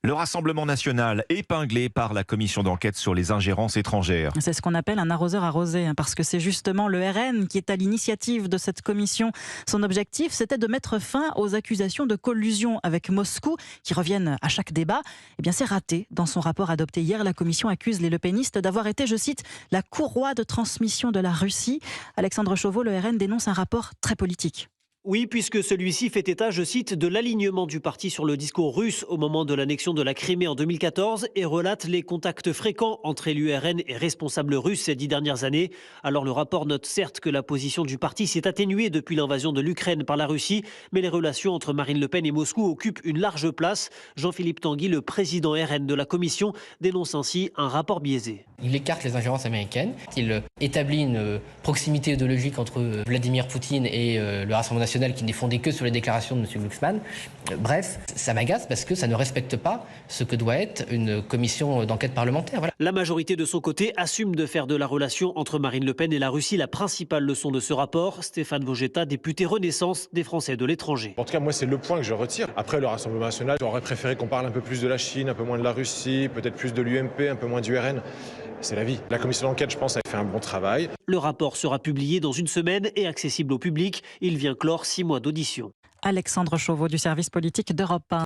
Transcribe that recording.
Le Rassemblement national épinglé par la commission d'enquête sur les ingérences étrangères. C'est ce qu'on appelle un arroseur arrosé, parce que c'est justement le RN qui est à l'initiative de cette commission. Son objectif, c'était de mettre fin aux accusations de collusion avec Moscou qui reviennent à chaque débat. Eh bien, c'est raté. Dans son rapport adopté hier, la commission accuse les lepénistes d'avoir été, je cite, la courroie de transmission de la Russie. Alexandre Chauveau, le RN dénonce un rapport très politique. Oui, puisque celui-ci fait état, je cite, de l'alignement du parti sur le discours russe au moment de l'annexion de la Crimée en 2014 et relate les contacts fréquents entre élus RN et responsables russes ces 10 dernières années. Alors le rapport note certes que la position du parti s'est atténuée depuis l'invasion de l'Ukraine par la Russie, mais les relations entre Marine Le Pen et Moscou occupent une large place. Jean-Philippe Tanguy, le président RN de la commission, dénonce ainsi un rapport biaisé. Il écarte les ingérences américaines, il établit une proximité idéologique entre Vladimir Poutine et le Rassemblement national qui n'est fondé que sur les déclarations de M. Glucksmann. Bref, ça m'agace parce que ça ne respecte pas ce que doit être une commission d'enquête parlementaire. Voilà. La majorité de son côté assume de faire de la relation entre Marine Le Pen et la Russie la principale leçon de ce rapport. Stéphane Vogetta, député Renaissance des Français de l'étranger. En tout cas, moi, c'est le point que je retire. Après, le Rassemblement national aurait préféré qu'on parle un peu plus de la Chine, un peu moins de la Russie, peut-être plus de l'UMP, un peu moins du RN. C'est la vie. La commission d'enquête, je pense, a fait un bon travail. Le rapport sera publié dans une semaine et accessible au public. Il vient clore 6 mois d'audition. Alexandre Chauveau du service politique d'Europe 1.